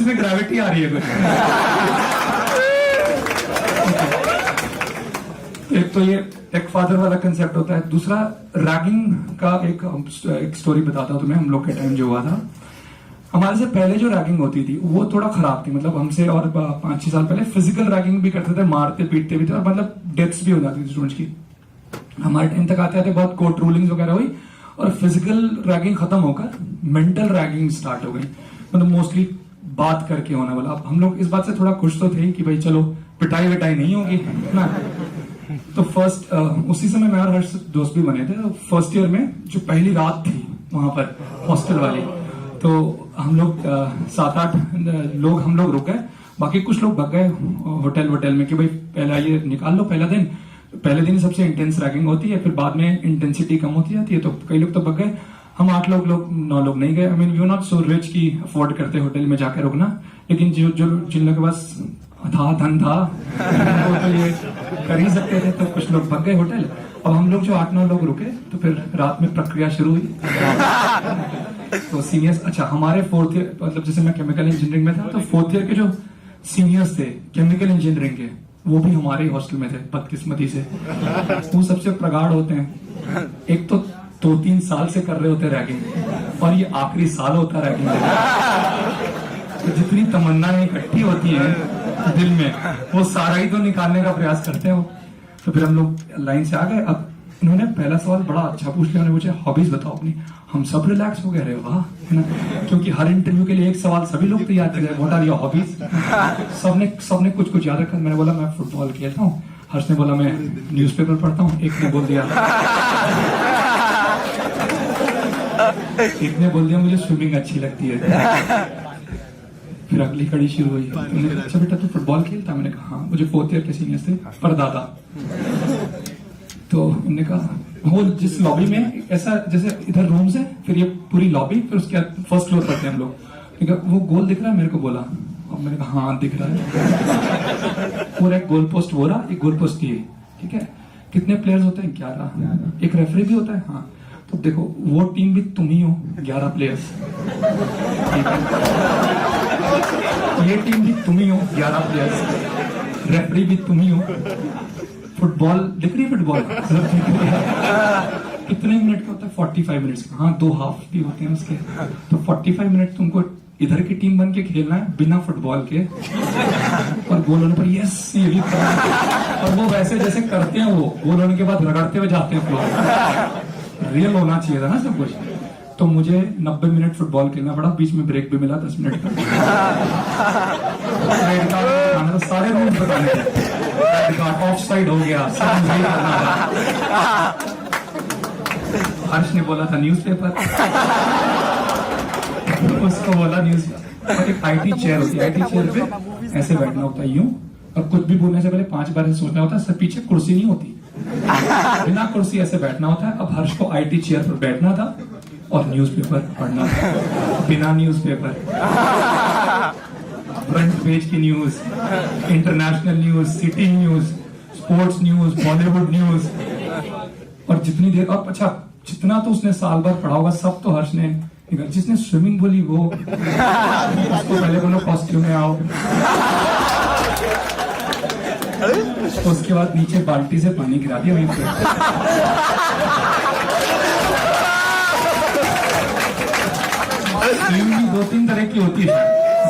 उसमें ग्रेविटी आ रही है कुछ। एक तो ये टेक फादर वाला कंसेप्ट होता है। दूसरा रैगिंग का एक स्टोरी बताता हूँ तुम्हें। हम लोग के टाइम जो हुआ था, हमारे से पहले जो रैगिंग होती थी वो थोड़ा खराब थी। मतलब हमसे और 5-6 साल पहले फिजिकल रैगिंग भी करते थे, मारते पीटते भी थे, और मतलब डेथ्स भी हो जाती थी स्टूडेंट्स की। हमारे टाइम तक आते आते बहुत कोर्ट रूलिंग्स वगैरह हुई और फिजिकल रैगिंग खत्म होकर मेंटल रैगिंग स्टार्ट हो गई। मतलब मोस्टली बात करके होने वाला। अब हम लोग इस बात से थोड़ा खुश तो थे कि भाई चलो पिटाई विटाई नहीं होगी ना। तो फर्स्ट उसी समय मैं और हर्ष दोस्त भी बने थे। तो फर्स्ट ईयर में जो पहली रात थी वहां पर हॉस्टल वाली, तो हम लोग 7-8 लोग हम लोग रुक गए। बाकी कुछ लोग भग गए होटल में कि भाई पहला ये निकाल लो पहला दिन। पहले दिन सबसे इंटेंस रैगिंग होती है, फिर बाद में इंटेंसिटी कम होती जाती है। तो कई लोग तो भग गए। हम 8 लोग 9 लोग नहीं गए। I mean we are not so rich की अफोर्ड करते होटल में जाकर रुकना, लेकिन जो जिन लोगों के पास था धन था वो तो ये कर ही सकते थे। तो कुछ लोग भग गए होटल। अब हम लोग जो 8-9 लोग रुके, तो फिर रात में प्रक्रिया शुरू हुई। तो सीनियर्स, अच्छा हमारे 4th ईयर, मतलब जैसे मैं केमिकल इंजीनियरिंग में था, तो 4th ईयर के जो सीनियर्स थे केमिकल इंजीनियरिंग के, वो भी हमारे हॉस्टल में थे बदकिस्मती से। वो सबसे प्रगाढ़ होते हैं। एक तो 2-3 साल से कर रहे होते रैगिंग, और ये आखिरी साल होता रैगिंग। तो जितनी तमन्नाएं इकट्ठी होती हैं दिल में, वो सारा ही तो निकालने का प्रयास करते हैं वो। तो फिर हम लोग लाइन से आ गए। अब इन्होंने पहला सवाल बड़ा अच्छा पूछ लिया। उन्होंने पूछा हॉबीज बताओ अपनी। हम सब रिलैक्स हो गए, रहे वाह, है ना, क्योंकि हर इंटरव्यू के लिए एक सवाल सभी लोग तैयार कर रहे हैं, व्हाट आर योर हॉबीज। सबने कुछ याद रखा। मैंने बोला मैं फुटबॉल खेलता हूँ। हर्ष ने बोला मैं न्यूज़पेपर पढ़ता हूँ। एक ने बोल दिया मुझे स्विमिंग अच्छी लगती है। फिर अगली कड़ी शुरू हुई। अच्छा बेटा तू फुटबॉल खेलता? मैंने कहा हाँ। मुझे 4th ईयर के सीनियर्स थे, परदादा। तो उन्होंने कहा वो जिस लॉबी में ऐसा जैसे इधर रूम्स है, फिर ये पूरी लॉबी, फिर उसके फर्स्ट फ्लोर पर थे हम लोग। वो गोल दिख रहा है मेरे को? बोला। और मैंने कहा हाँ दिख रहा है। पूरा एक गोल पोस्ट वो रहा, एक गोल पोस्ट ये, ठीक है। कितने प्लेयर्स होते हैं? 11। एक रेफरी भी होता है? हाँ। तो देखो वो टीम भी तुम ही हो, 11 प्लेयर्स। ये टीम भी तुम ही हो, 11 प्लेयर्स। रेफरी भी तुम ही हो। फुटबॉल दिख रही है? फुटबॉल कितने मिनट का होता है? 45 मिनट्स का। हाँ 2 हाफ भी होते हैं उसके। तो 45 मिनट तुमको इधर की टीम बन के खेलना है बिना फुटबॉल के, और गोल होने पर यस ये भी करना है। और वो वैसे जैसे करते हैं, वो गोल होने के बाद रगड़ते हुए जाते हैं फ्लोर। रियल होना चाहिए था ना सब कुछ। तो मुझे 90 मिनट फुटबॉल खेलना पड़ा। बीच में ब्रेक भी मिला 10 मिनट का। सारे रूल्स बताने थे। ऑफ साइड हो गया, हर्ष ने बोला था न्यूज़पेपर, उसको बोला न्यूज़पेपर। और एक IT चेयर होती है, IT चेयर पे ऐसे बैठना होता है यूं, और कुछ भी बोलने से पहले 5 बार सोचना होता है। सब पीछे कुर्सी नहीं होती, बिना कुर्सी ऐसे बैठना होता है। अब हर्ष को IT चेयर पर बैठना था और न्यूज़पेपर पढ़ना था, बिना न्यूज़पेपर। फ्रंट पेज की news, international news, city news, sports news, Bollywood news. और जितनी देर, अब अच्छा जितना तो उसने साल भर पढ़ा होगा सब तो हर्ष ने। जिसने स्विमिंग बोली वो उसको पहले बोलो कॉस्ट्यूम में आओ। उसके बाद नीचे बाल्टी से पानी गिरा दिया वहीं पे। स्विमिंग 2-3 तरह की होती है,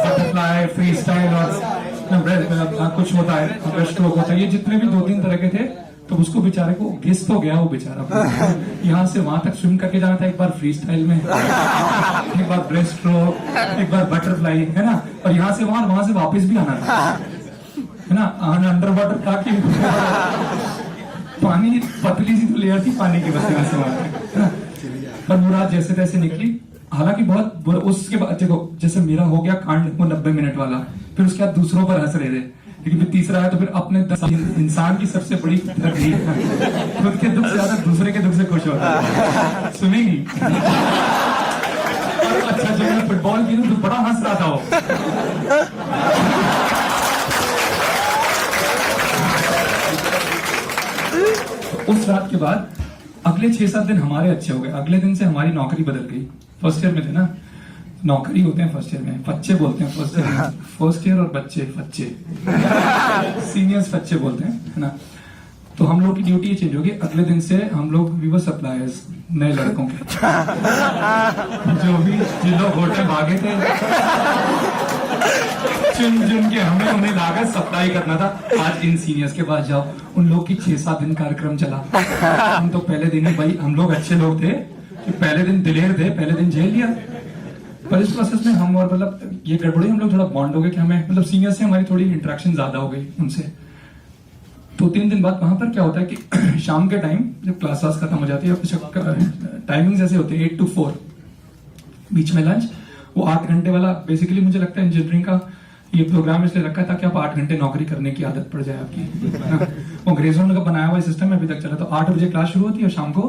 बटरफ्लाई, फ्री स्टाइल और कुछ होता है, स्ट्रोक होता है। ये जितने भी 2-3 तरह के थे, तो उसको बेचारे को घिस तो गया वो बेचारा। यहाँ से वहां तक स्विम करके जाना था, एक बार फ्री स्टाइल में, एक बार ब्रेस्ट स्ट्रोक, एक बार बटरफ्लाई, है ना। और यहाँ से वहां से वापस भी आना था, है ना। अंडर वाटर था कि पानी पतली सी तो लेयर थी पानी की, बस यहाँ से वहां, पर मुराद जैसे तैसे निकली। हालांकि बहुत उसके बाद देखो जैसे मेरा हो गया कांड वो 90 मिनट वाला, फिर उसके बाद दूसरों पर हंस रहे थे, लेकिन फिर तीसरा है तो फिर अपने इंसान की सबसे बड़ी तकलीफ खुद के दुख से ज्यादा दूसरे के दुख से खुश होता है। सुनेंगी? अच्छा जब मैं फुटबॉल खेलूं तो बड़ा हंस रहा था वो। उस रात के बाद अगले 6-7 दिन हमारे अच्छे हो गए। अगले दिन से हमारी नौकरी बदल गई। फर्स्ट ईयर में थे ना, नौकरी होते हैं फर्स्ट ईयर में, बच्चे बोलते हैं फर्स्ट ईयर में, फर्स्ट ईयर और बच्चे सीनियर्स बच्चे बोलते हैं, है ना। तो हम लोग की ड्यूटी चेंज होगी, अगले दिन से हम लोग वी वर सप्लायर्स नए लड़कों के जो भी जिन लोग होटल भागे थे चुन के हमें उन्हें लाकर सप्लाई करना था। आज इन सीनियर्स के पास जाओ, उन लोग की 6-7 दिन कार्यक्रम चला। हम तो पहले दिन ही, भाई हम लोग अच्छे लोग थे कि पहले दिन दिलेर थे, पहले दिन झेल लिया। पर इस प्रोसेस में हम और मतलब ये गड़बड़ी, हम लोग थोड़ा बॉन्ड हो गए कि हमें मतलब सीनियर से हमारी थोड़ी इंटरेक्शन ज्यादा हो गई उनसे। तो 3 दिन बाद वहां पर क्या होता है कि शाम के टाइम जब क्लास खत्म हो जाती है, टाइमिंग ऐसे होते हैं 8 to 4, बीच में लंच, वो 8 घंटे वाला। बेसिकली मुझे लगता है इंजीनियरिंग का ये प्रोग्राम इसलिए रखा है ताकि आप 8 घंटे नौकरी करने की आदत पड़ जाए आपकी। वो अंग्रेजों का बनाया हुआ सिस्टम है, अभी तक चला। तो 8 बजे क्लास शुरू होती है और शाम को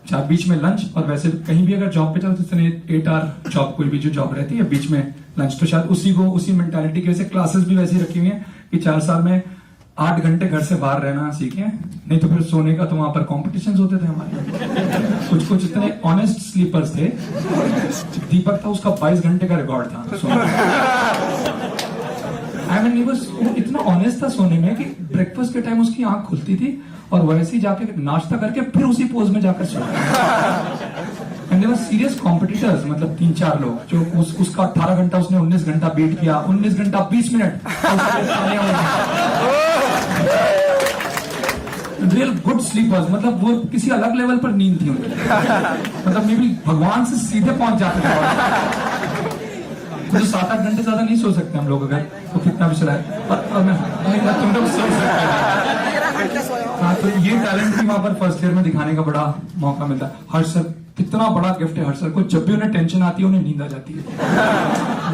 4, बीच में लंच। और वैसे कहीं भी अगर जॉब पे चलो तो 8 आवर जॉब, कोई भी जो जॉब रहती है, बीच में लंच। तो शायद उसी मेंटालिटी की वजह से क्लासेस भी वैसी रखी हुई है कि 4 साल में 8 घंटे घर से बाहर रहना सीखे, नहीं तो फिर सोने का तो वहां पर कॉम्पिटिशन होते थे हमारे। कुछ इतने ऑनेस्ट स्लीपर्स थे। दीपक था, उसका 22 घंटे का रिकॉर्ड था। वो इतना ऑनेस्ट था सोने में कि ब्रेकफास्ट के टाइम उसकी आंख खुलती थी और वैसे ही जाके नाश्ता करके फिर उसी पोज में जाकर सोता। And there were serious competitors, मतलब 3-4 लोग जो उसका 18 घंटा उसने 19 घंटा बीट किया, 19 घंटा 20 मिनट। रियल गुड स्लीपर्स, मतलब वो किसी अलग लेवल पर नींद थी उनकी। मतलब मे बी भगवान से सीधे पहुंच जाते थे। तो 7-8 घंटे ज्यादा नहीं सो सकते हम लोग अगर तो कितना भी चलाए। और मैं तुम लोग सो सकते। हाँ, तो ये टैलेंट भी वहां पर फर्स्ट ईयर में दिखाने का बड़ा मौका मिलता है। हर्ष सर कितना बड़ा गिफ्ट है। हर्ष सर को जब भी उन्हें टेंशन आती है उन्हें नींद आ जाती है।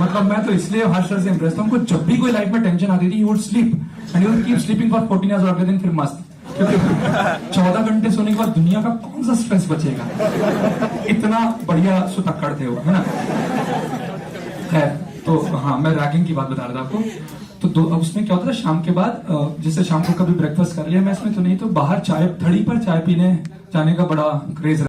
मतलब मैं तो इसलिए हर्ष सर से इम्प्रेस था, उनको जब भी कोई लाइफ में टेंशन आती थी, you would sleep and you would keep sleeping for 14 hours, और अगले दिन फिर मस्त। क्योंकि 14 घंटे सोने के बाद दुनिया का कौन सा स्ट्रेस बचेगा। इतना बढ़िया सुतक्कड़ थे वो, है ना। खैर, तो हाँ, मैं रैगिंग की बात बता रहा था आपको। तो उसमें क्या होता था, शाम के बाद जैसे शाम को कभी ब्रेकफास्ट कर लिया मैस में, तो नहीं तो बाहर थड़ी पर चाय पीने जाने का बड़ा क्रेज